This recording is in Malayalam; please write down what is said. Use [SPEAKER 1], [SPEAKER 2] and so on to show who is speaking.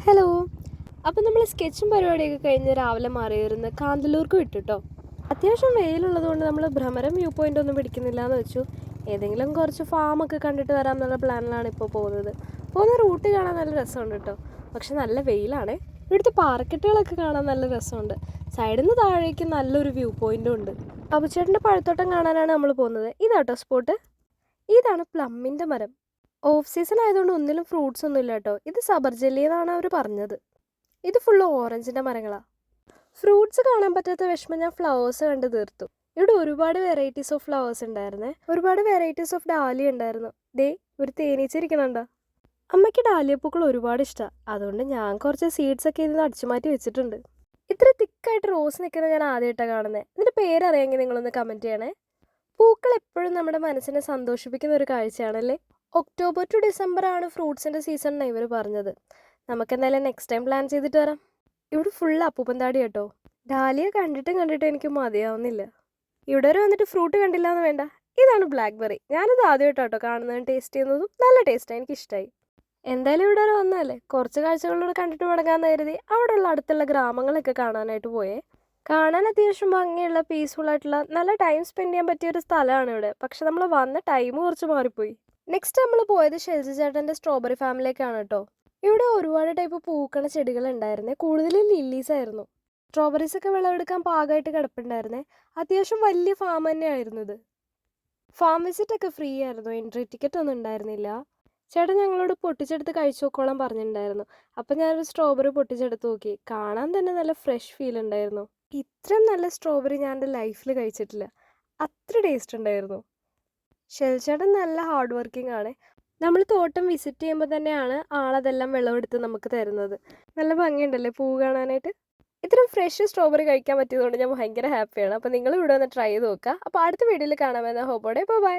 [SPEAKER 1] ഹലോ. അപ്പം നമ്മൾ സ്കെച്ചും പരിപാടിയൊക്കെ കഴിഞ്ഞ് രാവിലെ മറയൂരിന്ന് കാന്തല്ലൂർക്ക് വിട്ടു കേട്ടോ. അത്യാവശ്യം വെയിലുള്ളത് കൊണ്ട് നമ്മൾ ഭ്രമരം വ്യൂ പോയിൻ്റ് ഒന്നും പിടിക്കുന്നില്ല എന്ന് വെച്ചു. ഏതെങ്കിലും കുറച്ച് ഫാമൊക്കെ കണ്ടിട്ട് വരാം എന്നുള്ള പ്ലാനിലാണ് ഇപ്പോൾ പോകുന്നത്. പോകുന്ന റൂട്ട് കാണാൻ നല്ല രസമുണ്ട് കേട്ടോ. പക്ഷെ നല്ല വെയിലാണേ. ഇവിടുത്തെ പാറക്കെട്ടുകളൊക്കെ കാണാൻ നല്ല രസമുണ്ട്. സൈഡിൽ നിന്ന് താഴേക്ക് നല്ലൊരു വ്യൂ പോയിൻറ്റും ഉണ്ട്. അബുച്ചേട്ടൻ്റെ പഴത്തോട്ടം കാണാനാണ് നമ്മൾ പോകുന്നത്. ഇതാട്ടോ സ്പോട്ട്. ഇതാണ് പ്ലമ്മിൻ്റെ മരം. ഓഫ് സീസൺ ആയതുകൊണ്ട് ഒന്നിലും ഫ്രൂട്ട്സ് ഒന്നും ഇല്ല കേട്ടോ. ഇത് സബർജല്ലി എന്നാണ് അവർ പറഞ്ഞത്. ഇത് ഫുള്ള് ഓറഞ്ചിൻ്റെ മരങ്ങളാണ്. ഫ്രൂട്ട്സ് കാണാൻ പറ്റാത്ത വിഷമം ഞാൻ ഫ്ലവേഴ്സ് കണ്ട് തീർത്തു. ഇവിടെ ഒരുപാട് വെറൈറ്റീസ് ഓഫ് ഫ്ലവേഴ്സ് ഉണ്ടായിരുന്നേ. ഒരുപാട് വെറൈറ്റീസ് ഓഫ് ഡാലിയ ഉണ്ടായിരുന്നു. ദേ ഒരു തേനീച്ചിരിക്കണുണ്ടോ. അമ്മയ്ക്ക് ഡാലിയപ്പൂക്കൾ ഒരുപാട് ഇഷ്ടമാണ്. അതുകൊണ്ട് ഞാൻ കുറച്ച് സീഡ്സ് ഒക്കെ ഇതിന് അടിച്ചു മാറ്റി വെച്ചിട്ടുണ്ട്. ഇത്ര തിക്കായിട്ട് റോസ് നിൽക്കുന്നത് ഞാൻ ആദ്യമായിട്ടാണ് കാണുന്നത്. ഇതിൻ്റെ പേരറിയാമെങ്കിൽ നിങ്ങളൊന്ന് കമൻറ്റ് ചെയ്യണേ. പൂക്കൾ എപ്പോഴും നമ്മുടെ മനസ്സിനെ സന്തോഷിപ്പിക്കുന്ന ഒരു കാഴ്ചയാണല്ലേ. ഒക്ടോബർ ടു ഡിസംബർ ആണ് ഫ്രൂട്ട്സിൻ്റെ സീസൺ എന്നാണ് ഇവർ പറഞ്ഞത്. നമുക്കെന്തായാലും നെക്സ്റ്റ് ടൈം പ്ലാൻ ചെയ്തിട്ട് വരാം. ഇവിടെ ഫുള്ള് അപ്പൂപ്പന്താടി കേട്ടോ. ഡാലിയ കണ്ടിട്ടും എനിക്ക് മതിയാവുന്നില്ല. ഇവിടെ വരെ വന്നിട്ട് ഫ്രൂട്ട് കണ്ടില്ല എന്ന് വേണ്ട. ഇതാണ് ബ്ലാക്ക്ബെറി. ഞാനത് ആദ്യമായിട്ടോ കാണുന്നതും ടേസ്റ്റ് ചെയ്യുന്നതും. നല്ല ടേസ്റ്റാണ്, എനിക്കിഷ്ടമായി. എന്തായാലും ഇവിടെ വരെ വന്നതല്ലേ, കുറച്ച് കാഴ്ചകളിലൂടെ കണ്ടിട്ട് മടങ്ങാമെന്ന് കരുതി അവിടെയുള്ള അടുത്തുള്ള ഗ്രാമങ്ങളൊക്കെ കാണാനായിട്ട് പോയേ. കാണാൻ അത്യാവശ്യം ഭംഗിയുള്ള പീസ്ഫുൾ ആയിട്ടുള്ള നല്ല ടൈം സ്പെൻഡ് ചെയ്യാൻ പറ്റിയ ഒരു സ്ഥലമാണ് ഇവിടെ. പക്ഷെ നമ്മൾ വന്ന ടൈം കുറച്ച് മാറിപ്പോയി. നെക്സ്റ്റ് നമ്മൾ പോയത് ഷെൽജി ചേട്ടൻ്റെ സ്ട്രോബെറി ഫാമിലേക്കാണ് കേട്ടോ. ഇവിടെ ഒരുപാട് ടൈപ്പ് പൂക്കണ ചെടികൾ ഉണ്ടായിരുന്നേ. കൂടുതലും ലില്ലീസ് ആയിരുന്നു. സ്ട്രോബെറീസ് ഒക്കെ വിളവെടുക്കാൻ പാകമായിട്ട് കിടപ്പുണ്ടായിരുന്നേ. അത്യാവശ്യം വലിയ ഫാം തന്നെയായിരുന്നു ഇത്. ഫാം വിസിറ്റ് ഒക്കെ ഫ്രീ ആയിരുന്നു. എൻട്രി ടിക്കറ്റ് ഒന്നും ഉണ്ടായിരുന്നില്ല. ചേട്ടൻ ഞങ്ങളോട് പൊട്ടിച്ചെടുത്ത് കഴിച്ചു നോക്കോളാൻ പറഞ്ഞിട്ടുണ്ടായിരുന്നു. അപ്പം ഞാനൊരു സ്ട്രോബെറി പൊട്ടിച്ചെടുത്ത് നോക്കി. കാണാൻ തന്നെ നല്ല ഫ്രഷ് ഫീൽ ഉണ്ടായിരുന്നു. ഇത്രയും നല്ല സ്ട്രോബെറി ഞാൻ എൻ്റെ ലൈഫിൽ കഴിച്ചിട്ടില്ല. അത്ര ടേസ്റ്റ് ഉണ്ടായിരുന്നു. ഷെൽചേട്ടൻ നല്ല ഹാർഡ് വർക്കിംഗ് ആണ്. നമ്മൾ തോട്ടം വിസിറ്റ് ചെയ്യുമ്പോൾ തന്നെയാണ് ആളതെല്ലാം വിളവെടുത്ത് നമുക്ക് തരുന്നത്. നല്ല ഭംഗിയുണ്ടല്ലേ പൂ കാണാനായിട്ട്. ഇത്രയും ഫ്രഷ് സ്ട്രോബെറി കഴിക്കാൻ പറ്റിയതുകൊണ്ട് ഞാൻ ഭയങ്കര ഹാപ്പിയാണ്. അപ്പോൾ നിങ്ങൾ ഇവിടെ വന്ന് ട്രൈ ചെയ്ത് നോക്കുക. അപ്പോൾ അടുത്ത വീഡിയോയിൽ കാണാമെന്ന ഹോപ്പോടെ. ബൈ.